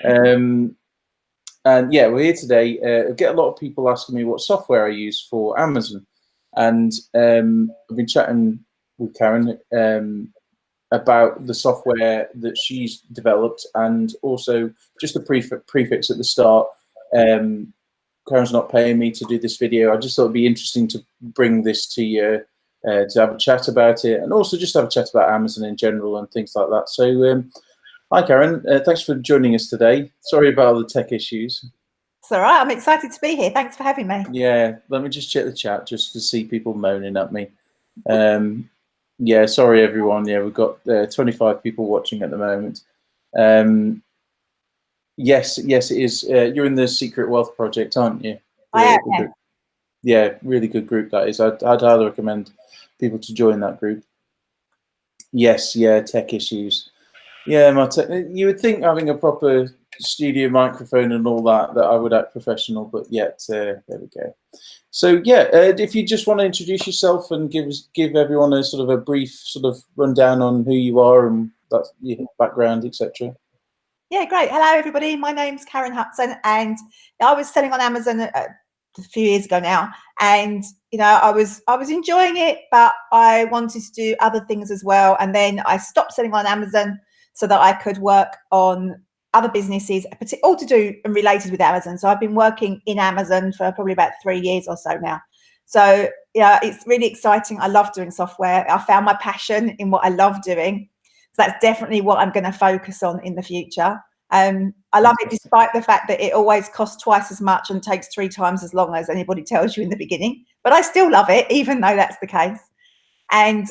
And yeah, we're here today. I get a lot of people asking me what software I use for Amazon, and I've been chatting with Karen about the software that she's developed, and also just the prefix at the start. Karen's not paying me to do this video. I just thought it'd be interesting to bring this to you, to have a chat about it, and also just have a chat about Amazon in general and things like that. So hi Karen, thanks for joining us today. Sorry about all the tech issues. It's all right, I'm excited to be here. Thanks for having me. Yeah, let me just check the chat just to see people moaning at me. Yeah, sorry everyone. Yeah, we've got 25 people watching at the moment. Yes, it is. You're in the Secret Wealth Project, aren't you? I am. Yeah, really good group that is. I'd highly recommend people to join that group. Yes, yeah, tech issues. Yeah, you would think having a proper studio microphone and all that I would act professional, but yet there we go. So yeah, if you just want to introduce yourself and give everyone a sort of a brief sort of rundown on who you are and that's your background, etc. Yeah, great. Hello everybody. My name's Karen Hutson, and I was selling on Amazon a few years ago now, and you know I was enjoying it, but I wanted to do other things as well. And then I stopped selling on Amazon so that I could work on other businesses, all to do and related with Amazon. So I've been working in Amazon for probably about 3 years or so now. So yeah, it's really exciting. I love doing software. I found my passion in what I love doing. So that's definitely what I'm going to focus on in the future. I love it despite the fact that it always costs twice as much and takes 3 times as long as anybody tells you in the beginning. But I still love it, even though that's the case. And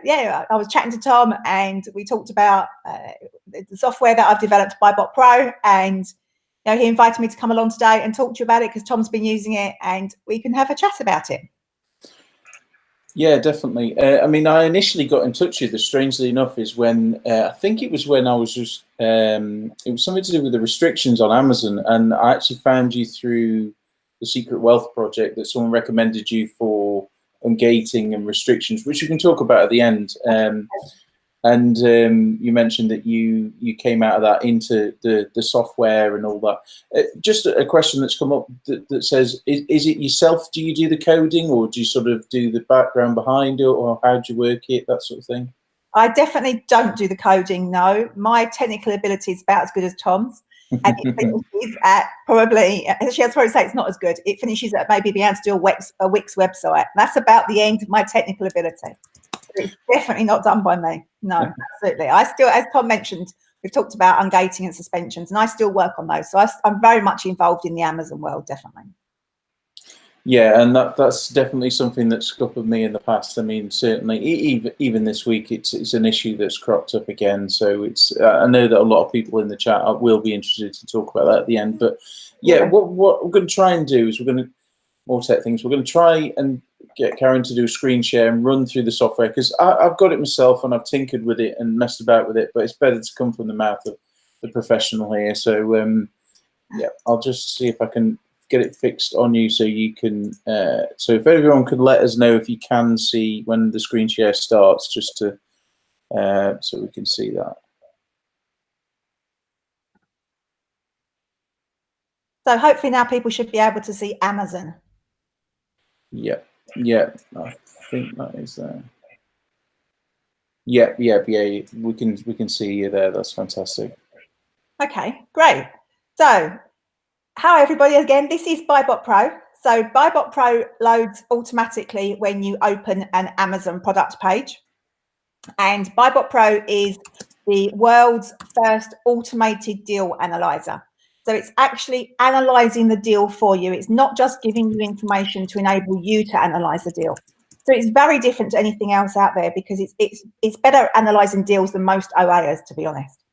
yeah, I was chatting to Tom, and we talked about the software that I've developed, BuyBot Pro, and you know, he invited me to come along today and talk to you about it because Tom's been using it, and we can have a chat about it. Yeah, definitely. I mean, I initially got in touch with you, strangely enough, is when I think it was when I was just it was something to do with the restrictions on Amazon, and I actually found you through the Secret Wealth Project that someone recommended you for ungating and restrictions, which we can talk about at the end. And you mentioned that you came out of that into the software and all that. Just a question that's come up that says, is it yourself? Do you do the coding, or do you sort of do the background behind it, or how do you work it, that sort of thing? I definitely don't do the coding, no. My technical ability is about as good as Tom's. And it finishes at probably, actually I'd probably say it's not as good. It finishes at maybe being able to do a Wix website. That's about the end of my technical ability. It's definitely not done by me. No, absolutely. I still, as Tom mentioned, we've talked about ungating and suspensions, and I still work on those. So I'm very much involved in the Amazon world, definitely. Yeah, and that's definitely something that's scuppered me in the past. I mean, certainly, even this week, it's an issue that's cropped up again. So it's I know that a lot of people in the chat will be interested to talk about that at the end. But yeah, what we're going to try and do is we're going to more tech things. We're going to try and get Karen to do a screen share and run through the software, because I've got it myself and I've tinkered with it and messed about with it. But it's better to come from the mouth of the professional here. So yeah, I'll just see if I can get it fixed on you so you can so if everyone could let us know if you can see when the screen share starts, just to so we can see that. So hopefully now people should be able to see Amazon. Yeah, I think that is there. Yeah, we can see you there. That's fantastic. Okay, great. So hi everybody, again, this is BuyBot Pro. So BuyBot Pro loads automatically when you open an Amazon product page. And BuyBot Pro is the world's first automated deal analyzer. So it's actually analyzing the deal for you. It's not just giving you information to enable you to analyze the deal. So it's very different to anything else out there, because it's better analyzing deals than most OAs, to be honest.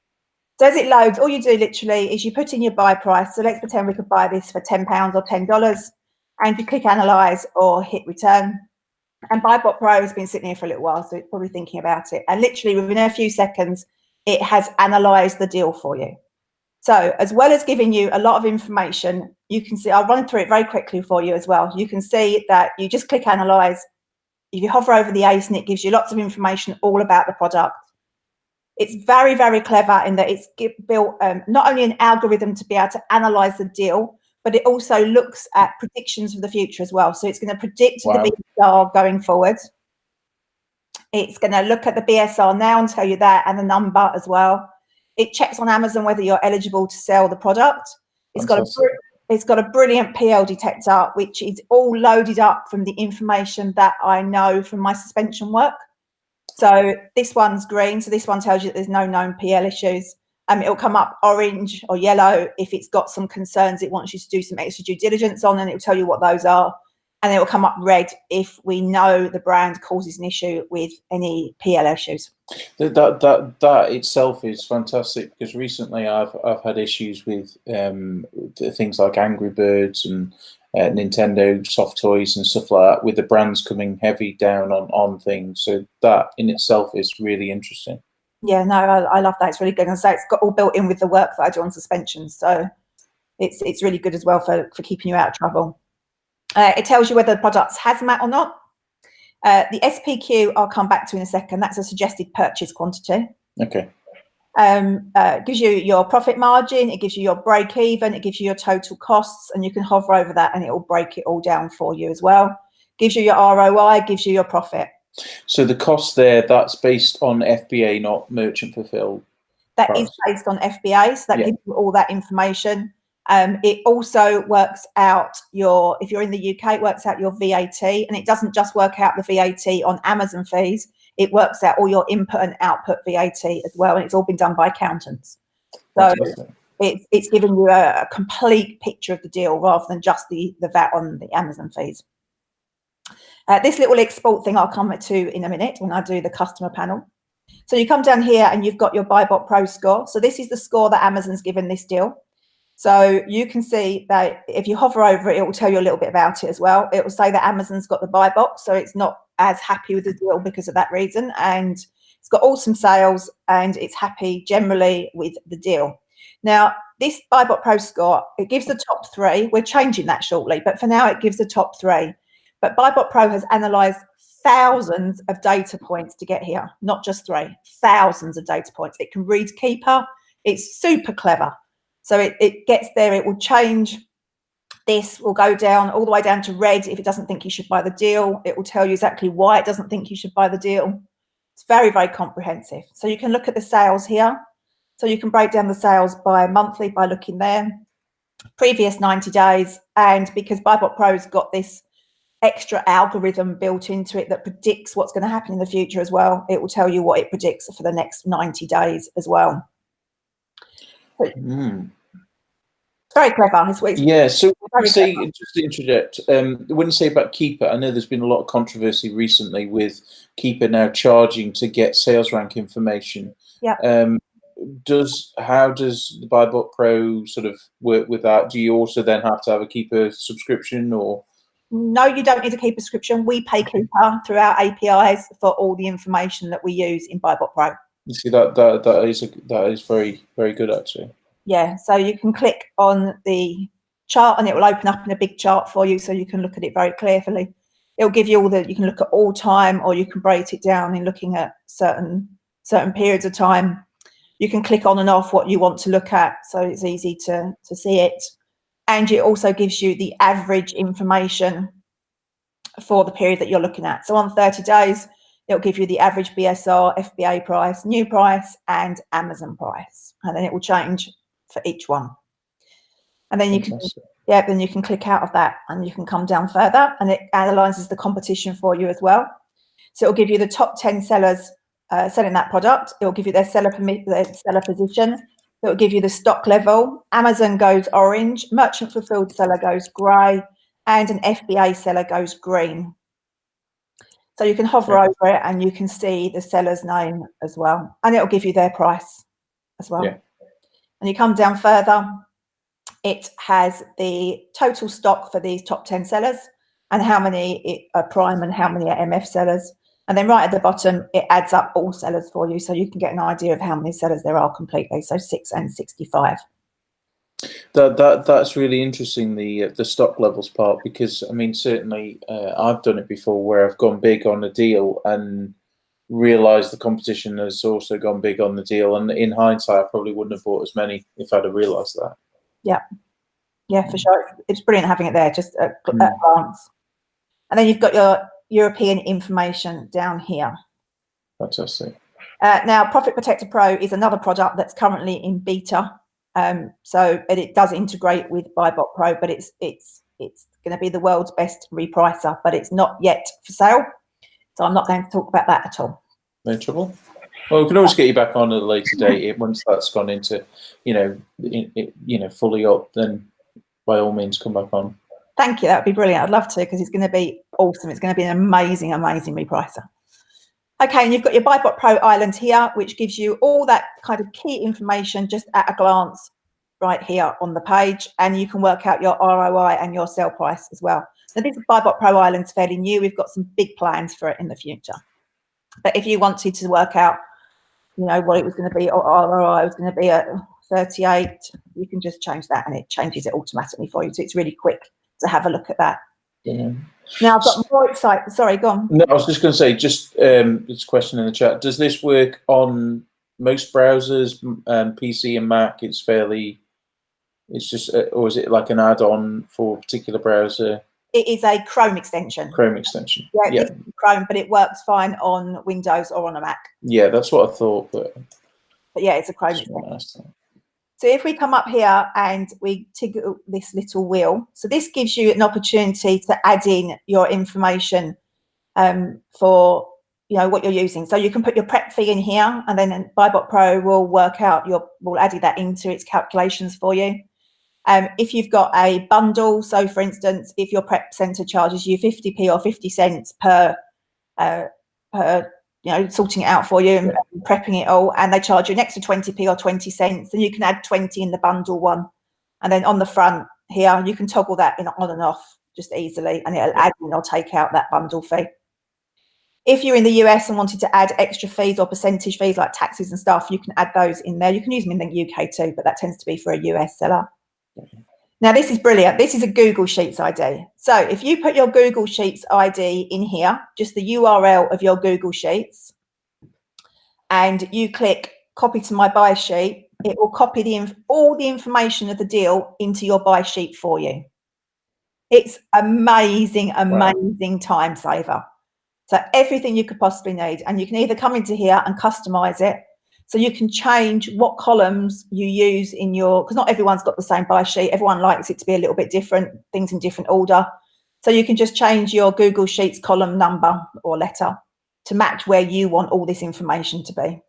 So as it loads, all you do literally is you put in your buy price. So let's pretend we could buy this for £10 or $10, and you click analyze or hit return. And BuyBot Pro has been sitting here for a little while, so it's probably thinking about it. And literally within a few seconds, it has analyzed the deal for you. So as well as giving you a lot of information, you can see, I'll run through it very quickly for you as well. You can see that you just click analyze. If you hover over the ace, and it gives you lots of information all about the product. It's very, very clever in that it's built not only an algorithm to be able to analyze the deal, but it also looks at predictions for the future as well. So it's going to predict the BSR going forward. It's going to look at the BSR now and tell you that, and the number as well. It checks on Amazon whether you're eligible to sell the product. It's got a brilliant PL detector, which is all loaded up from the information that I know from my suspension work. So this one's green. So this one tells you that there's no known PL issues. It'll come up orange or yellow if it's got some concerns it wants you to do some extra due diligence on, and it'll tell you what those are. And it will come up red if we know the brand causes an issue with any PL issues. That itself is fantastic, because recently I've had issues with things like Angry Birds and Nintendo soft toys and stuff like that, with the brands coming heavy down on things. So that in itself is really interesting. Yeah, no, I love that. It's really good. And so it's got all built in with the work that I do on suspensions. So it's really good as well for keeping you out of trouble. It tells you whether the product's hazmat or not. The SPQ I'll come back to in a second. That's a suggested purchase quantity. Okay. Gives you your profit margin, it gives you your break even, it gives you your total costs, and you can hover over that and it will break it all down for you as well. Gives you your ROI, gives you your profit. So the cost there, that's based on FBA, not merchant fulfilled. That is based on FBA, so that gives you all that information. It also works out if you're in the UK, it works out your VAT, and it doesn't just work out the VAT on Amazon fees, it works out all your input and output VAT as well, and it's all been done by accountants. So it's giving you a complete picture of the deal rather than just the VAT on the Amazon fees. This little export thing I'll come to in a minute when I do the customer panel. So you come down here and you've got your BuyBot Pro score. So this is the score that Amazon's given this deal. So you can see that if you hover over it, it will tell you a little bit about it as well. It will say that Amazon's got the buy box, so it's not as happy with the deal because of that reason. And it's got awesome sales and it's happy generally with the deal. Now, this BuyBot Pro score, it gives the top 3. We're changing that shortly, but for now it gives the top 3. But BuyBot Pro has analysed thousands of data points to get here, not just 3, thousands of data points. It can read Keeper. It's super clever. So it gets there, it will change. This will go down all the way down to red if it doesn't think you should buy the deal. It will tell you exactly why it doesn't think you should buy the deal. It's very, very comprehensive. So you can look at the sales here. So you can break down the sales by monthly by looking there, previous 90 days. And because BuyBot Pro's got this extra algorithm built into it that predicts what's going to happen in the future as well, it will tell you what it predicts for the next 90 days as well. Very clever. Yeah, so when you say, just to interject, when you say about Keeper, I know there's been a lot of controversy recently with Keeper now charging to get sales rank information. Yeah. How does the BuyBot Pro sort of work with that? Do you also then have to have a Keeper subscription, or? No, you don't need a Keeper subscription. We pay Keeper through our APIs for all the information that we use in BuyBot Pro. You see, that is very, very good actually. Yeah, so you can click on the chart and it will open up in a big chart for you, so you can look at it very clearly. It'll give you you can look at all time, or you can break it down in looking at certain periods of time. You can click on and off what you want to look at, so it's easy to see it. And it also gives you the average information for the period that you're looking at. So on 30 days, it'll give you the average BSR, FBA price, new price, and Amazon price. And then it will change for each one. And then you can click out of that and you can come down further, and it analyzes the competition for you as well. So it'll give you the top 10 sellers selling that product. It'll give you their seller position. It'll give you the stock level. Amazon goes orange, merchant fulfilled seller goes grey, and an FBA seller goes green. So you can hover over it and you can see the seller's name as well. And it'll give you their price as well. Yeah. And you come down further, it has the total stock for these top 10 sellers and how many are prime and how many are MF sellers. And then right at the bottom, it adds up all sellers for you, so you can get an idea of how many sellers there are completely. So 6 and 65. That's really interesting, the stock levels part, because I mean certainly I've done it before where I've gone big on a deal and realised the competition has also gone big on the deal. And in hindsight, I probably wouldn't have bought as many if I'd have realised that. Yeah, for sure. It's brilliant having it there just at glance. And then you've got your European information down here. Fantastic. Now, Profit Protector Pro is another product that's currently in beta. So it does integrate with BuyBot Pro, but it's going to be the world's best repricer, but it's not yet for sale. So I'm not going to talk about that at all. No trouble. Well, we can always get you back on at a later date once that's gone into, fully up. Then by all means, come back on. Thank you. That would be brilliant. I'd love to, because it's going to be awesome. It's going to be an amazing, amazing repricer. Okay, and you've got your BuyBot Pro island here, which gives you all that kind of key information just at a glance right here on the page, and you can work out your ROI and your sell price as well. So this BuyBot Pro island's fairly new. We've got some big plans for it in the future. But if you wanted to work out, what it was going to be, or ROI was going to be at 38, you can just change that and it changes it automatically for you. So it's really quick to have a look at that. Yeah. Now I've got more excitement. Sorry, go on. No, I was just going to say, just this question in the chat. Does this work on most browsers, PC and Mac? It's just, or is it like an add-on for a particular browser? It is a Chrome extension. Chrome extension. Yeah, it's Chrome, but it works fine on Windows or on a Mac. Yeah, that's what I thought. But yeah, it's a Chrome extension. So if we come up here and we tickle this little wheel, so this gives you an opportunity to add in your information for what you're using. So you can put your prep fee in here, and then BuyBot Pro will work out will add that into its calculations for you. If you've got a bundle, so for instance, if your prep center charges you 50p or 50 cents per sorting it out for you and prepping it all, and they charge you an extra 20p or 20 cents, then you can add 20 in the bundle one. And then on the front here, you can toggle that on and off just easily, and it'll add in or take out that bundle fee. If you're in the US and wanted to add extra fees or percentage fees like taxes and stuff, you can add those in there. You can use them in the UK too, but that tends to be for a US seller. Now, this is brilliant. This is a Google Sheets ID. So if you put your Google Sheets ID in here, just the URL of your Google Sheets, and you click copy to my buy sheet, it will copy all the information of the deal into your buy sheet for you. It's amazing, amazing time saver. So everything you could possibly need, and you can either come into here and customize it. So you can change what columns you use in because not everyone's got the same buy sheet. Everyone likes it to be a little bit different, things in different order. So you can just change your Google Sheets column number or letter to match where you want all this information to be.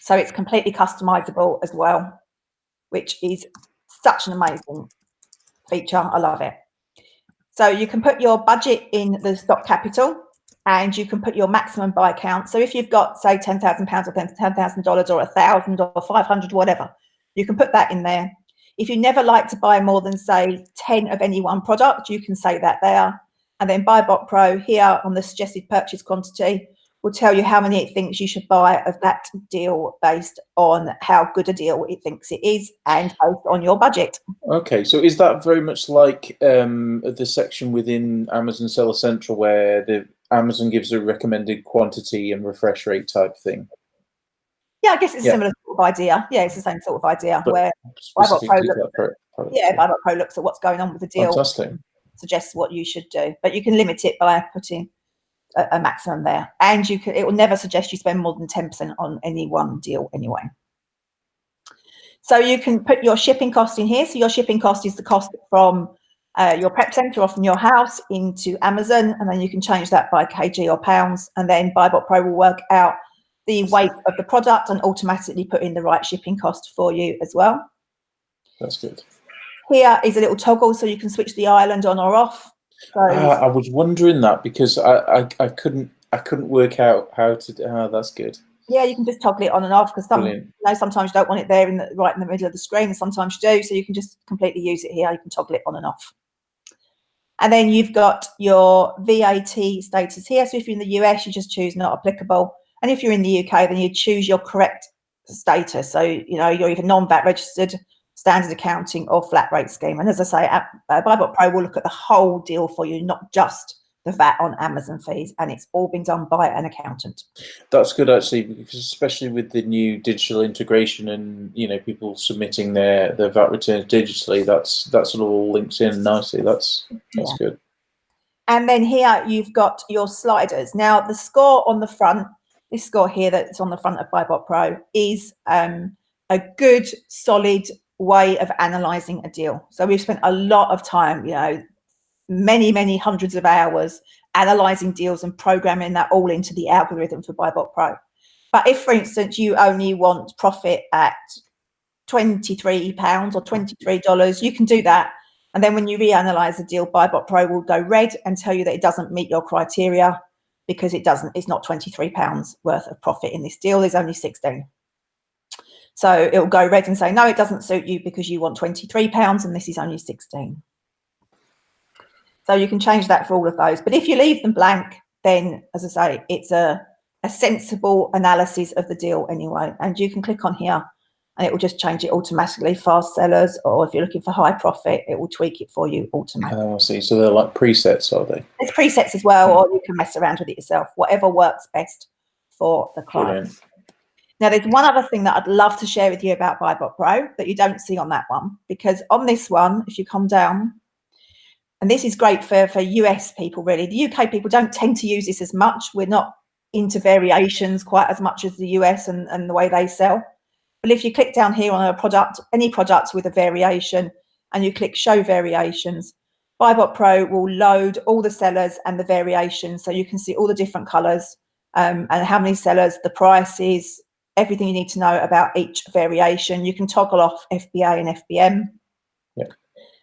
So it's completely customizable as well, which is such an amazing feature. I love it. So you can put your budget in the stock capital, and you can put your maximum buy count. So if you've got, say, £10,000 or $10,000 or 1,000 or 500, whatever, you can put that in there. If you never like to buy more than, say, 10 of any one product, you can say that there. And then BuyBot Pro here on the suggested purchase quantity will tell you how many it thinks you should buy of that deal based on how good a deal it thinks it is and based on your budget. Okay, so is that very much like the section within Amazon Seller Central where Amazon gives a recommended quantity and refresh rate type thing? Yeah, I guess it's a similar sort of idea. Yeah, it's the same sort of idea where BuyBot Pro looks at what's going on with the deal. Fantastic. Suggests what you should do, but you can limit it by putting a maximum there, and it will never suggest you spend more than 10% on any one deal anyway. So you can put your shipping cost in here. So your shipping cost is the cost from your prep center or from your house into Amazon, and then you can change that by kg or pounds, and then BuyBot Pro will work out the weight of the product and automatically put in the right shipping cost for you as well. That's good. Here is a little toggle so you can switch the island on or off. So I was wondering that because I couldn't work out how to. That's good. Yeah, you can just toggle it on and off because sometimes you don't want it there right in the middle of the screen, and sometimes you do. So you can just completely use it here. You can toggle it on and off. And then you've got your VAT status here. So if you're in the US, you just choose not applicable. And if you're in the UK, then you choose your correct status. So, you're either non-VAT registered, standard accounting, or flat rate scheme. And as I say, BuyBot Pro will look at the whole deal for you, not just the VAT on Amazon fees, and it's all been done by an accountant. That's good, actually, because especially with the new digital integration and people submitting their VAT returns digitally, that's all links in nicely. That's good. And then here you've got your sliders. Now the score on the front, this score here that's on the front of BuyBot Pro, is a good solid way of analysing a deal. So we've spent a lot of time, many hundreds of hours analysing deals and programming that all into the algorithm for BuyBot Pro. But if, for instance, you only want profit at £23 or $23, you can do that. And then when you reanalyze the deal, BuyBot Pro will go red and tell you that it doesn't meet your criteria because it's not £23 worth of profit in this deal. There's only 16. So it will go red and say, no, it doesn't suit you because you want £23 and this is only 16. So you can change that for all of those. But if you leave them blank, then, as I say, it's a sensible analysis of the deal anyway. And you can click on here and it will just change it automatically. Fast sellers, or if you're looking for high profit, it will tweak it for you automatically. Oh, I see. So they're like presets, are they? There's presets as well, or you can mess around with it yourself, whatever works best for the client. Brilliant. Now, there's one other thing that I'd love to share with you about BuyBot Pro that you don't see on that one, because on this one, if you come down, and this is great for US people, really. The UK people don't tend to use this as much. We're not into variations quite as much as the US and the way they sell. But if you click down here on a product, any product with a variation, and you click show variations, BuyBot Pro will load all the sellers and the variations, so you can see all the different colors and how many sellers, the prices, everything you need to know about each variation. You can toggle off FBA and FBM. Yeah.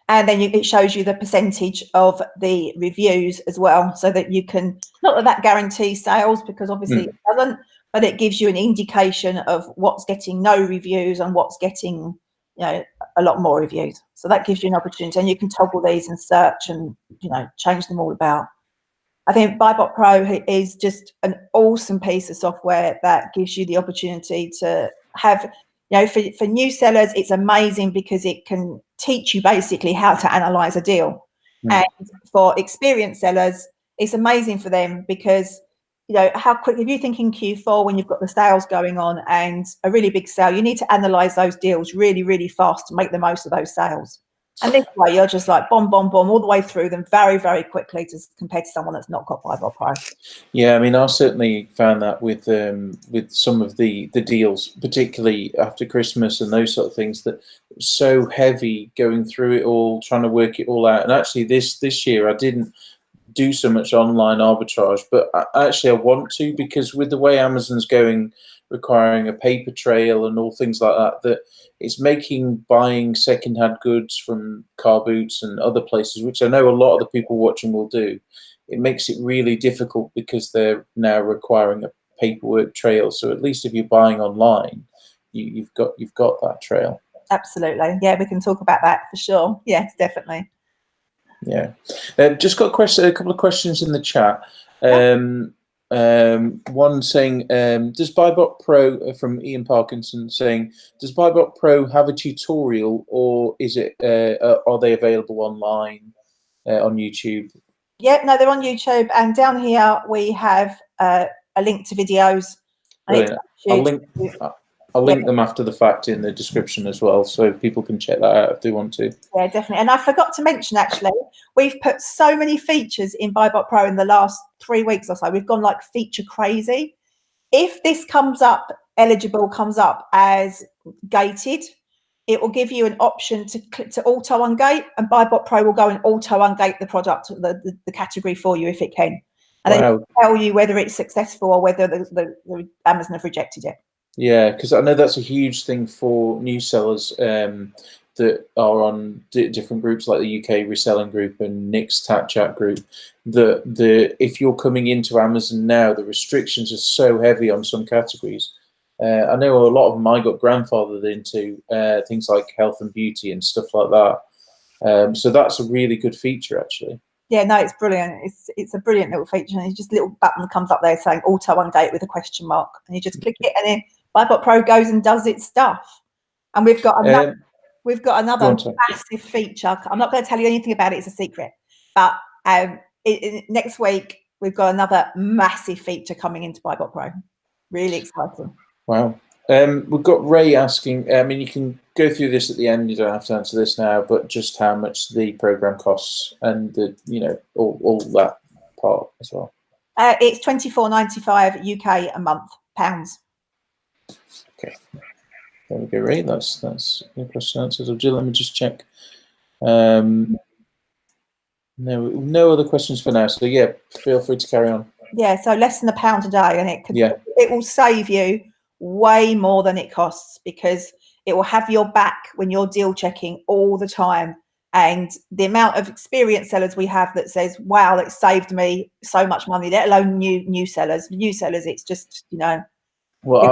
And then it shows you the percentage of the reviews as well, so that you can, not that guarantees sales, because obviously it doesn't, but it gives you an indication of what's getting no reviews and what's getting, a lot more reviews. So that gives you an opportunity, and you can toggle these and search and, change them all about. I think BuyBot Pro is just an awesome piece of software that gives you the opportunity to have, for new sellers, it's amazing because it can teach you basically how to analyze a deal. And for experienced sellers, it's amazing for them because, how quick, if you think in Q4 when you've got the sales going on and a really big sale, you need to analyze those deals really, really fast to make the most of those sales. And this way, you're just like bomb, bomb, bomb all the way through them very, very quickly compared to someone that's not got BuyBot Pro. Yeah, I mean, I certainly found that with some of the deals, particularly after Christmas and those sort of things, that it was so heavy going through it all, trying to work it all out. And actually, this year I didn't do so much online arbitrage, but actually I want to, because with the way Amazon's going, requiring a paper trail and all things like that, that it's making buying secondhand goods from car boots and other places, which I know a lot of the people watching will do. It makes it really difficult because they're now requiring a paperwork trail. So at least if you're buying online, you've got that trail. Absolutely, yeah, we can talk about that for sure. Yes, definitely. Yeah, just got a couple of questions in the chat. One saying, does BuyBot Pro, from Ian Parkinson, saying, does BuyBot Pro have a tutorial, or is it are they available online on YouTube? Yeah, no, they're on YouTube, and down here we have a link to videos. I'll link them after the fact in the description as well, so people can check that out if they want to. Yeah, definitely. And I forgot to mention, actually, we've put so many features in BuyBot Pro in the last 3 weeks or so. We've gone like feature crazy. If this comes up as gated, it will give you an option to click to auto ungate, and BuyBot Pro will go and auto ungate the product, the category for you if it can. And then it'll tell you whether it's successful or whether the Amazon have rejected it. Yeah, because I know that's a huge thing for new sellers that are on different groups like the UK reselling group and Nick's Tat Chat group. If you're coming into Amazon now, the restrictions are so heavy on some categories. I know a lot of them I got grandfathered into, things like health and beauty and stuff like that. So that's a really good feature, actually. Yeah, no, it's brilliant. It's a brilliant little feature, and it's just a little button comes up there saying auto ungate with a question mark, and you just click it, and then BuyBot Pro goes and does its stuff. And we've got another massive feature. I'm not going to tell you anything about it; it's a secret. But next week we've got another massive feature coming into BuyBot Pro. Really exciting. Wow. We've got Ray asking, I mean, you can go through this at the end, you don't have to answer this now, but just how much the program costs and the, you know, all that part as well. It's $24.95 UK a month, pounds. Okay. There we go, Ray. That's your question answered. Let me just check. No other questions for now. So yeah, feel free to carry on. Yeah, so less than £1 a day, and it will save you way more than it costs, because it will have your back when you're deal checking all the time. And the amount of experienced sellers we have that says, wow, it saved me so much money, let alone new sellers. New sellers, it's just, you know. Well,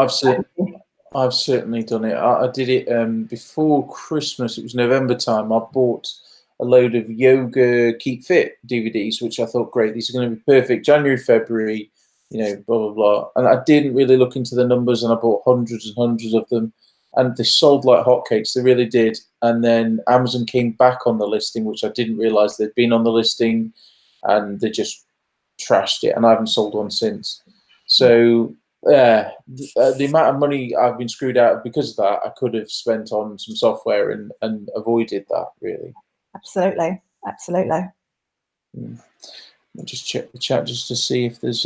I've certainly done it. I did it before Christmas. It was November time. I bought a load of yoga keep fit DVDs, which I thought, great, these are going to be perfect. January, February, you know, blah, blah, blah. And I didn't really look into the numbers, and I bought hundreds and hundreds of them. And they sold like hotcakes. They really did. And then Amazon came back on the listing, which I didn't realize they'd been on the listing, and they just trashed it. And I haven't sold one since. So the amount of money I've been screwed out of because of that, I could have spent on some software and avoided that, really. Absolutely. Absolutely. I'll just check the chat just to see if there's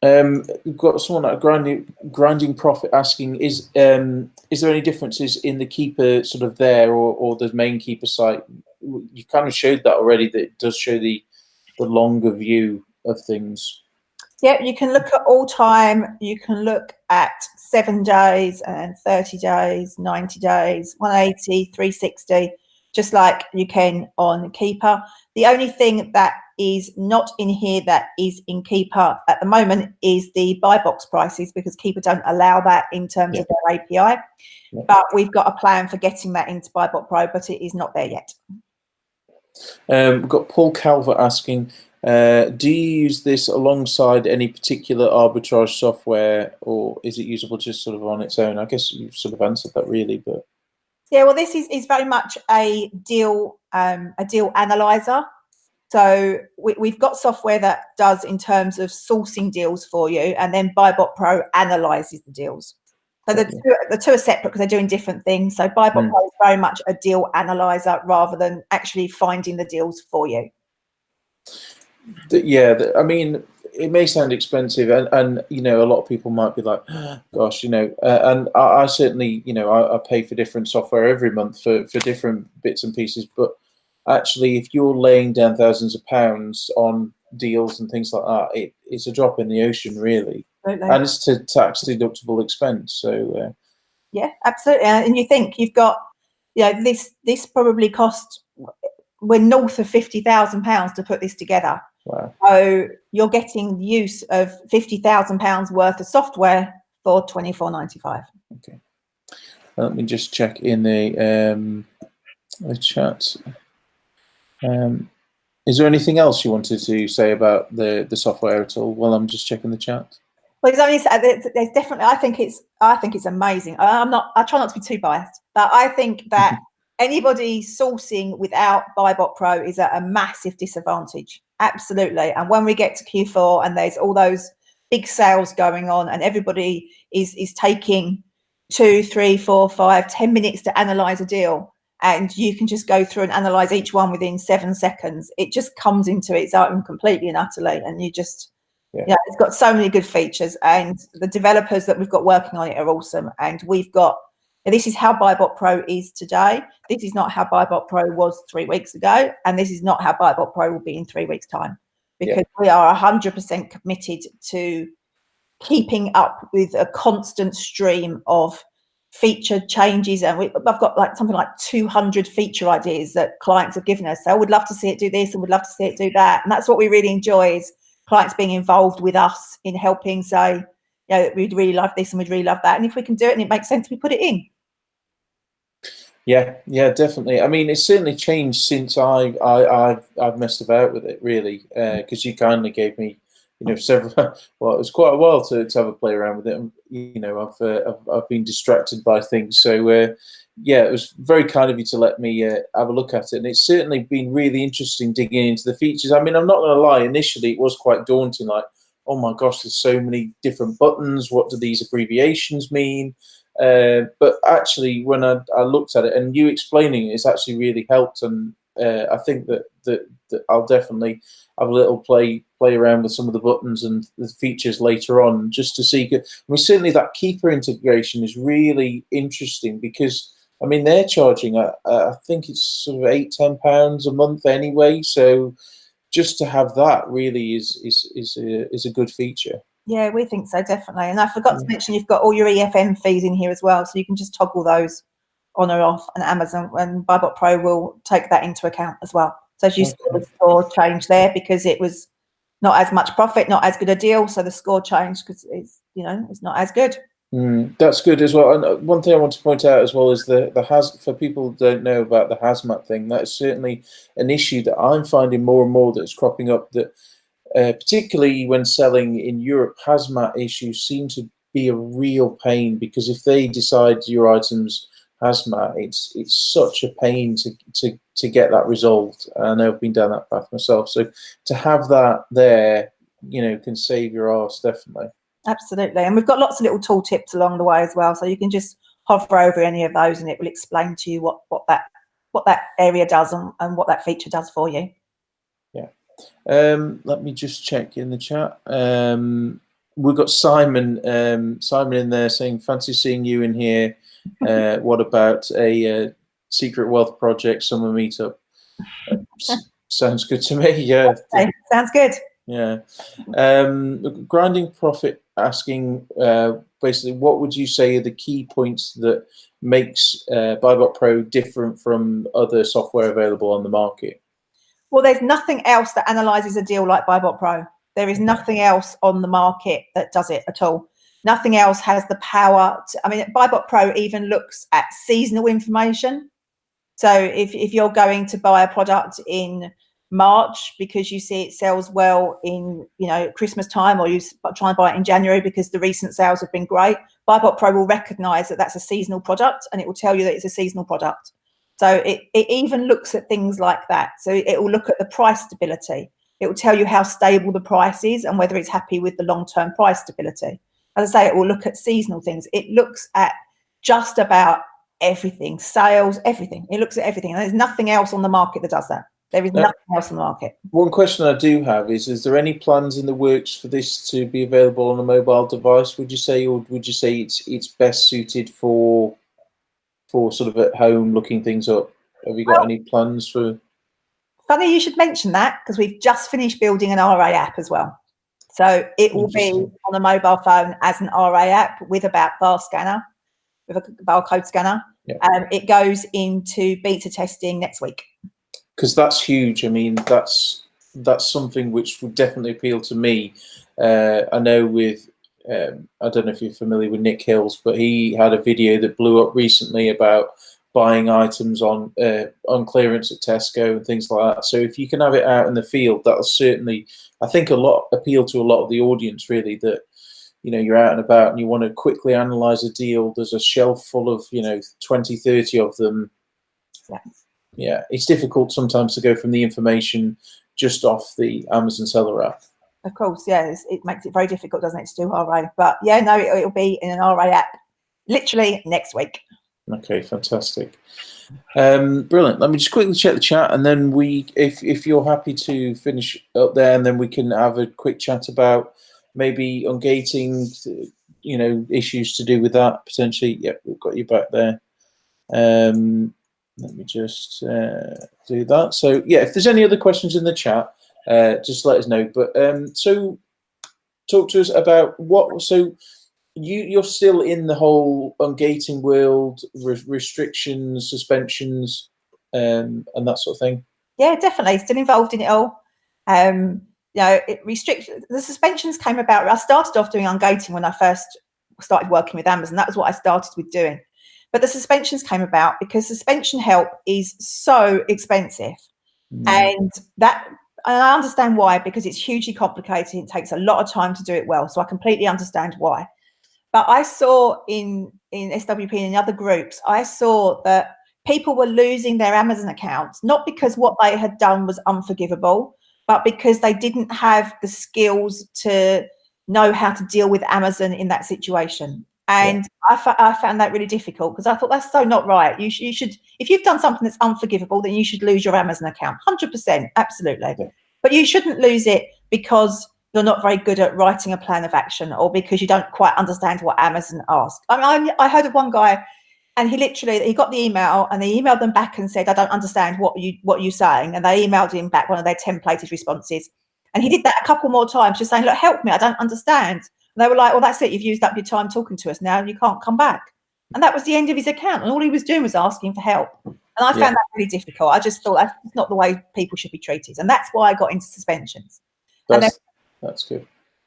we've got someone at grinding profit asking, is there any differences in the keeper sort of there or the main keeper site? You kind of showed that already, that it does show the longer view of things. Yeah, you can look at all time, you can look at 7 days and 30 days, 90 days, 180, 360, just like you can on Keeper. The only thing that is not in here that is in Keeper at the moment is the buy box prices, because Keeper don't allow that in terms of their API. Yeah. But we've got a plan for getting that into BuyBot Pro, but it is not there yet. We've got Paul Calvert asking, do you use this alongside any particular arbitrage software, or is it usable just sort of on its own? I guess you've sort of answered that, really, but yeah, well, this is very much a deal analyzer. So we've got software that does in terms of sourcing deals for you, and then BuyBot Pro analyzes the deals. So the two are separate because they're doing different things. So BuyBot Pro is very much a deal analyzer rather than actually finding the deals for you. Yeah, I mean, it may sound expensive, and you know, a lot of people might be like, gosh, you know, and I certainly, you know, I pay for different software every month for different bits and pieces, but actually, if you're laying down thousands of pounds on deals and things like that, it's a drop in the ocean, really. Absolutely. And it's a tax deductible expense. So yeah, absolutely. And you think you've got, you know, this probably cost, we're north of £50,000 to put this together. Wow. So you're getting the use of £50,000 worth of software for $24.95. Okay. Let me just check in the chat. Is there anything else you wanted to say about the software at all? Well, I'm just checking the chat. Well, there's definitely. I think it's amazing. I try not to be too biased, but I think that anybody sourcing without BuyBot Pro is at a massive disadvantage. Absolutely. And when we get to Q4 and there's all those big sales going on, and everybody is taking 2, 3, 4, 5, 10 minutes to analyze a deal, and you can just go through and analyze each one within 7 seconds, it just comes into its own completely and utterly, and you just. Yeah, it's got so many good features, and the developers that we've got working on it are awesome. And we've got, and this is how BuyBot Pro is today. This is not how BuyBot Pro was 3 weeks ago, and this is not how BuyBot Pro will be in 3 weeks' time, because we are 100% committed to keeping up with a constant stream of feature changes. And I've got like something like 200 feature ideas that clients have given us. So I would love to see it do this, and would love to see it do that. And that's what we really enjoy, is clients being involved with us in helping say, you know, we'd really love this and we'd really love that. And if we can do it and it makes sense, we put it in. Yeah, definitely. I mean, it's certainly changed since I've messed about with it, really, because you kindly gave me several. Well, it was quite a while to have a play around with it. And, I've been distracted by things. So yeah, it was very kind of you to let me have a look at it, and it's certainly been really interesting digging into the features. I mean, I'm not going to lie. Initially, it was quite daunting. Like, oh my gosh, there's so many different buttons. What do these abbreviations mean? But actually, when I looked at it, and you explaining it, it's actually really helped. And I think that I'll definitely have a little play around with some of the buttons and the features later on, just to see. I mean, certainly that keeper integration is really interesting, because I mean they're charging I think it's sort of £8-10 a month anyway. So just to have that really is a good feature. Yeah, we think so, definitely. And I forgot to mention, you've got all your EFM fees in here as well, so you can just toggle those on or off, and Amazon and BuyBot Pro will take that into account as well. So as you saw the score change there, because it was not as much profit, not as good a deal, so the score changed because it's not as good. That's good as well. And one thing I want to point out as well is for people who don't know about the hazmat thing, that's certainly an issue that I'm finding more and more that's cropping up, that particularly when selling in Europe, hazmat issues seem to be a real pain, because if they decide your item's hazmat, it's such a pain to get that resolved. I know I've been down that path myself, so to have that there, can save your arse, definitely. Absolutely. And we've got lots of little tool tips along the way as well, so you can just hover over any of those and it will explain to you what that area does and what that feature does for you. Yeah. Let me just check in the chat. We've got Simon in there saying, fancy seeing you in here. What about a Secret Wealth Project summer meetup? Sounds good to me. Yeah. Okay, sounds good. Yeah. Grinding Profit asking, basically, what would you say are the key points that makes BuyBot Pro different from other software available on the market? Well, there's nothing else that analyzes a deal like BuyBot Pro. There is nothing else on the market that does it at all. Nothing else has the power I mean, BuyBot Pro even looks at seasonal information. So if you're going to buy a product in March because you see it sells well in Christmas time, or you try and buy it in January because the recent sales have been great, BuyBot Pro will recognize that that's a seasonal product, and it will tell you that it's a seasonal product. So it even looks at things like that. So it will look at the price stability. It will tell you how stable the price is and whether it's happy with the long-term price stability. As I say, it will look at seasonal things. It looks at just about everything, sales, everything. It looks at everything. And there's nothing else on the market that does that. There is nothing else on the market. One question I do have is there any plans in the works for this to be available on a mobile device, would you say, or would you say it's best suited for sort of at home looking things up? Have you got any plans for? Funny you should mention that, because we've just finished building an RA app as well. So it will be on a mobile phone as an RA app with a bar scanner, with a barcode scanner. Yeah. It goes into beta testing next week. Because that's huge. I mean, that's something which would definitely appeal to me. I know with I don't know if you're familiar with Nick Hills, but he had a video that blew up recently about buying items on clearance at Tesco and things like that. So if you can have it out in the field, that'll certainly, I think, appeal to a lot of the audience, really, that you're out and about and you want to quickly analyze a deal. There's a shelf full of 20, 30 of them. Yeah, it's difficult sometimes to go from the information just off the Amazon seller app. Of course, yeah, it makes it very difficult, doesn't it, to do RA? But yeah, no, it'll be in an RA app literally next week. Okay, fantastic. Brilliant. Let me just quickly check the chat, and then if you're happy to finish up there, and then we can have a quick chat about maybe ungating, issues to do with that potentially. Yep, we've got you back there. Let me just do that. So yeah, if there's any other questions in the chat, just let us know. But so talk to us about what. So you're still in the whole ungating world, restrictions, suspensions, and that sort of thing. Yeah, definitely, still involved in it all. It restricts. The suspensions came about. I started off doing ungating when I first started working with Amazon. That was what I started with doing. But the suspensions came about because suspension help is so expensive, and that And I understand why, because it's hugely complicated. It takes a lot of time to do it well. So I completely understand why. But I saw in SWP and in other groups, I saw that people were losing their Amazon accounts, not because what they had done was unforgivable, but because they didn't have the skills to know how to deal with Amazon in that situation. And I found that really difficult, because I thought that's so not right. You should, if you've done something that's unforgivable, then you should lose your Amazon account, 100%, absolutely. Yeah. But you shouldn't lose it because you're not very good at writing a plan of action, or because you don't quite understand what Amazon asks. I mean, I heard of one guy, and he got the email, and they emailed them back and said, I don't understand what you're saying. And they emailed him back one of their templated responses. And he did that a couple more times, just saying, look, help me, I don't understand. And they were like, well, that's it, you've used up your time talking to us now, you can't come back. And that was the end of his account. And all he was doing was asking for help. And I found that really difficult. I just thought that's not the way people should be treated. And that's why I got into suspensions. That's good.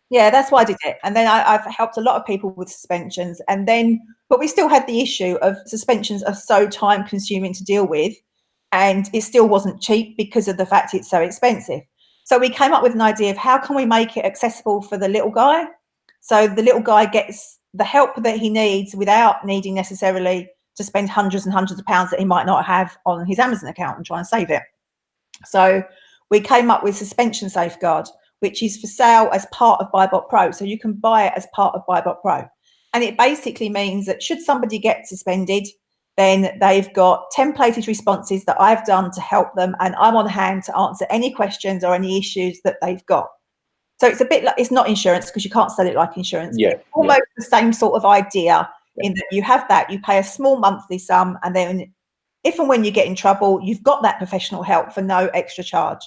Yeah, that's why I did it. And then I've helped a lot of people with suspensions. And then, but we still had the issue of suspensions are so time consuming to deal with. And it still wasn't cheap because of the fact it's so expensive. So we came up with an idea of how can we make it accessible for the little guy? So the little guy gets the help that he needs without needing necessarily to spend hundreds and hundreds of pounds that he might not have on his Amazon account and try and save it. So we came up with Suspension Safeguard, which is for sale as part of BuyBot Pro. So you can buy it as part of BuyBot Pro. And it basically means that should somebody get suspended, then they've got templated responses that I've done to help them, and I'm on hand to answer any questions or any issues that they've got. So it's a bit like, it's not insurance because you can't sell it like insurance. Yeah, it's almost the same sort of idea in that you have that, you pay a small monthly sum, and then if and when you get in trouble, you've got that professional help for no extra charge.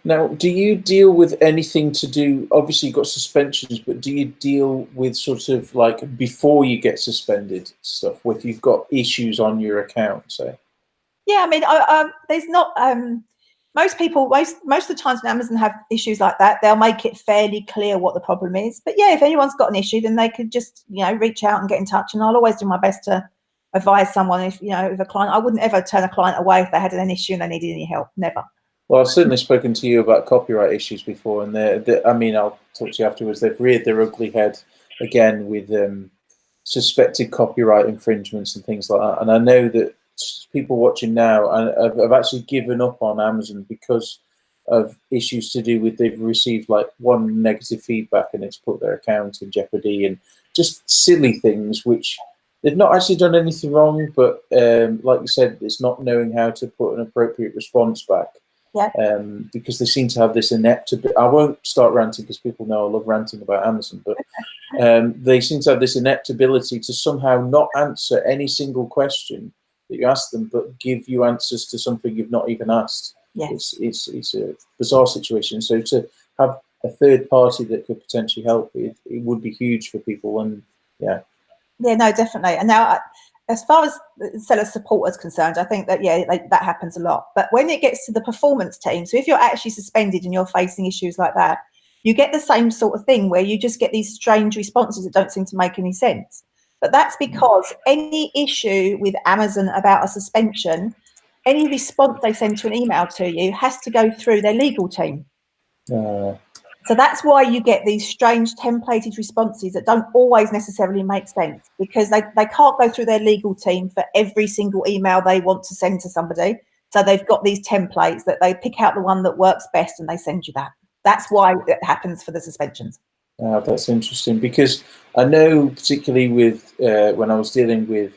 Now, do you deal with anything to do, obviously you've got suspensions, but do you deal with sort of like before you get suspended stuff, if you've got issues on your account, say? Yeah, I mean, there's not, most people, most of the times when Amazon have issues like that, they'll make it fairly clear what the problem is. But yeah, if anyone's got an issue, then they could just, reach out and get in touch. And I'll always do my best to advise someone if a client, I wouldn't ever turn a client away if they had an issue and they needed any help, never. Well, I've certainly spoken to you about copyright issues before, and I mean, I'll talk to you afterwards. They've reared their ugly head again with suspected copyright infringements and things like that. And I know that people watching now have actually given up on Amazon because of issues to do with they've received like one negative feedback and it's put their account in jeopardy, and just silly things which they've not actually done anything wrong, but like you said, it's not knowing how to put an appropriate response back. Yeah. Because they seem to have this inept ability. I won't start ranting because people know I love ranting about Amazon, but they seem to have this inept ability to somehow not answer any single question that you ask them, but give you answers to something you've not even asked. Yes. It's a bizarre situation. So to have a third party that could potentially help, it would be huge for people. And yeah. Yeah, no, definitely. And now, as far as seller support is concerned, I think that, that happens a lot. But when it gets to the performance team, so if you're actually suspended and you're facing issues like that, you get the same sort of thing where you just get these strange responses that don't seem to make any sense. But that's because any issue with Amazon about a suspension, any response they send to an email to you has to go through their legal team. So that's why you get these strange templated responses that don't always necessarily make sense, because they can't go through their legal team for every single email they want to send to somebody. So they've got these templates that they pick out the one that works best and they send you that. That's why it happens for the suspensions. That's interesting, because I know particularly with when I was dealing with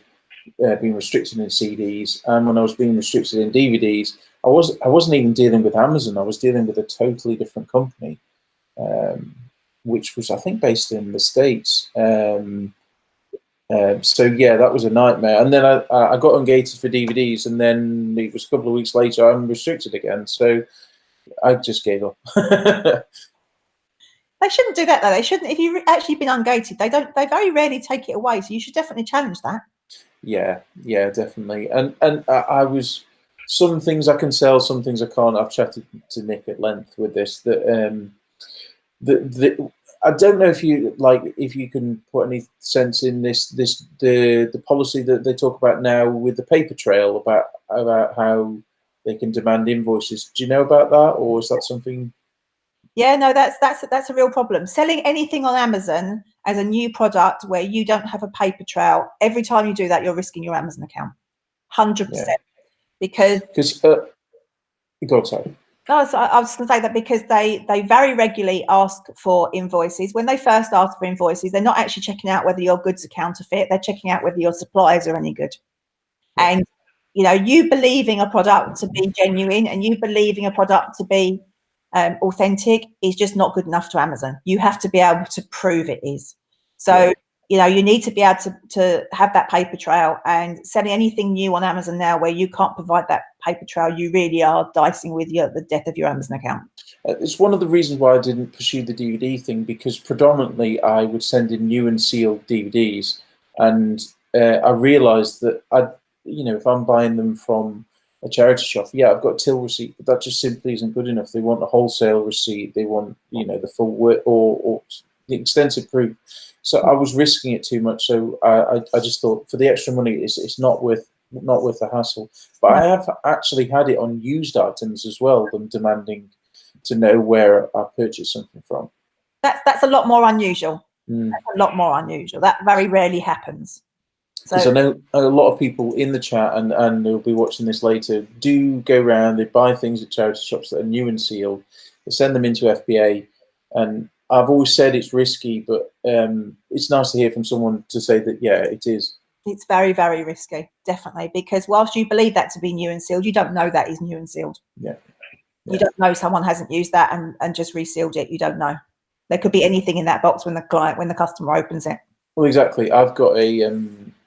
being restricted in CDs and when I was being restricted in DVDs, I wasn't even dealing with Amazon. I was dealing with a totally different company. Which was, I think, based in the States. So yeah, that was a nightmare. And then I got ungated for DVDs, and then it was a couple of weeks later I'm restricted again. So I just gave up. They shouldn't do that though. They shouldn't. If you've actually been ungated, they very rarely take it away. So you should definitely challenge that. Yeah, definitely. And I was, some things I can sell, some things I can't. I've chatted to Nick at length with this, that I don't know if you can put any sense in the policy that they talk about now with the paper trail about how they can demand invoices. Do you know about that, or is that something? Yeah, no, that's a real problem. Selling anything on Amazon as a new product where you don't have a paper trail, every time you do that, you're risking your Amazon account, 100%. Because go on, sorry. No, so I was going to say that because they very regularly ask for invoices. When they first ask for invoices, they're not actually checking out whether your goods are counterfeit. They're checking out whether your suppliers are any good. Yeah. And you believing a product to be genuine and you believing a product to be authentic is just not good enough to Amazon. You have to be able to prove it is. So you need to be able to have that paper trail, and selling anything new on Amazon now where you can't provide that paper trail, you really are dicing with the death of your Amazon account. It's one of the reasons why I didn't pursue the DVD thing, because predominantly I would send in new and sealed DVDs, and I realised that if I'm buying them from a charity shop, I've got a till receipt, but that just simply isn't good enough. They want a wholesale receipt. They want the full work or the extensive proof. So I was risking it too much. So I just thought, for the extra money, it's not worth the hassle. But I have actually had it on used items as well, them demanding to know where I purchased something from. That's a lot more unusual. That's a lot more unusual. That very rarely happens. Because I know a lot of people in the chat, and they'll be watching this later, do go around, they buy things at charity shops that are new and sealed, they send them into FBA, and I've always said it's risky, but it's nice to hear from someone to say that, it is. It's very, very risky, definitely, because whilst you believe that to be new and sealed, you don't know that is new and sealed. You don't know someone hasn't used that and just resealed it. You don't know. There could be anything in that box when the customer opens it. Well, exactly. I've got a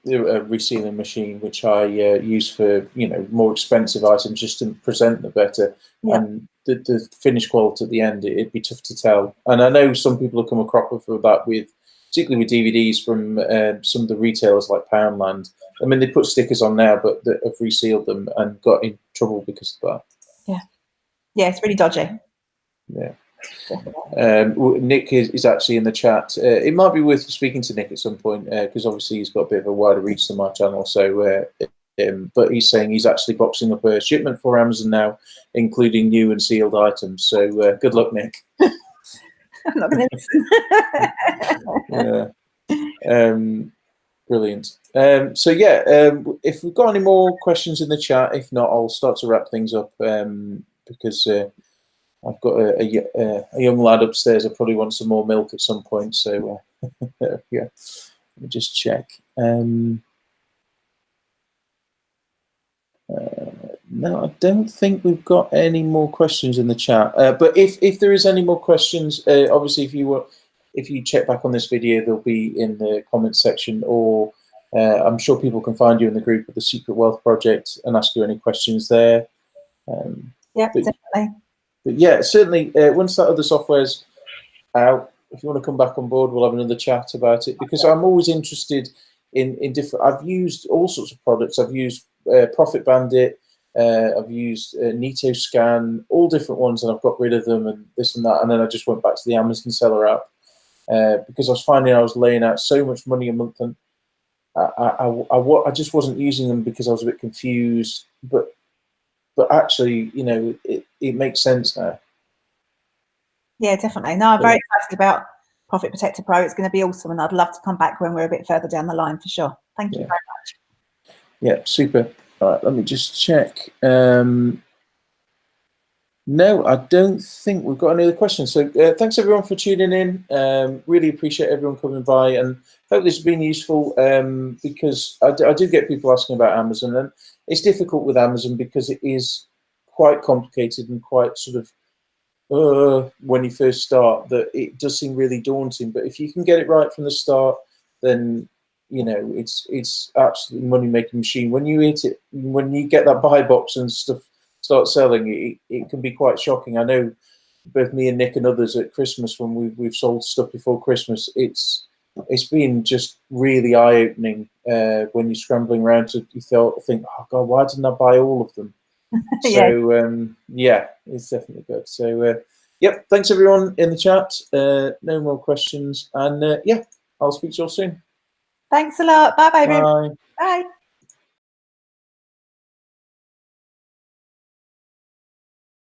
resealing machine which I use for more expensive items, just to present them better. And the finished quality at the end, it'd be tough to tell. And I know some people have come a cropper for that, particularly with DVDs from some of the retailers like Poundland. I mean, they put stickers on now, but they have resealed them and got in trouble because of that. Yeah, it's really dodgy. Yeah. Nick is actually in the chat. It might be worth speaking to Nick at some point, because obviously he's got a bit of a wider reach than my channel. So, but he's saying he's actually boxing up a shipment for Amazon now, including new and sealed items. So, good luck, Nick. I'm not going to listen. Brilliant. If we've got any more questions in the chat, if not, I'll start to wrap things up, because I've got a young lad upstairs. I probably want some more milk at some point. So let me just check. No, I don't think we've got any more questions in the chat. But if there is any more questions, obviously if you check back on this video, they'll be in the comments section, or I'm sure people can find you in the group of the Secret Wealth Project and ask you any questions there. Definitely. But yeah, certainly, once that other software's out, if you want to come back on board, we'll have another chat about it, because I'm always interested in different. I've used all sorts of products. I've used Profit Bandit, I've used Neato Scan, all different ones, and I've got rid of them and this and that. And then I just went back to the Amazon Seller app, because I was finding I was laying out so much money a month, and I just wasn't using them because I was a bit confused. But actually, it makes sense now. Yeah, definitely. No, I'm very excited about Profit Protector Pro. It's going to be awesome, and I'd love to come back when we're a bit further down the line for sure. Thank you very much. Yeah, super. All right, let me just check. No, I don't think we've got any other questions. So thanks everyone for tuning in. Really appreciate everyone coming by, and hope this has been useful, because I do get people asking about Amazon, and it's difficult with Amazon because it is quite complicated and quite sort of, when you first start, that it does seem really daunting. But if you can get it right from the start, then it's absolutely money-making machine. When you hit it, when you get that buy box and stuff start selling, it can be quite shocking. I know both me and Nick and others at Christmas, when we've sold stuff before Christmas, it's been just really eye-opening when you're scrambling around to think, oh God, why didn't I buy all of them? So it's definitely good. So yep, thanks everyone in the chat. No more questions, and I'll speak to you all soon. Thanks a lot. Bye, baby. Bye. Bye.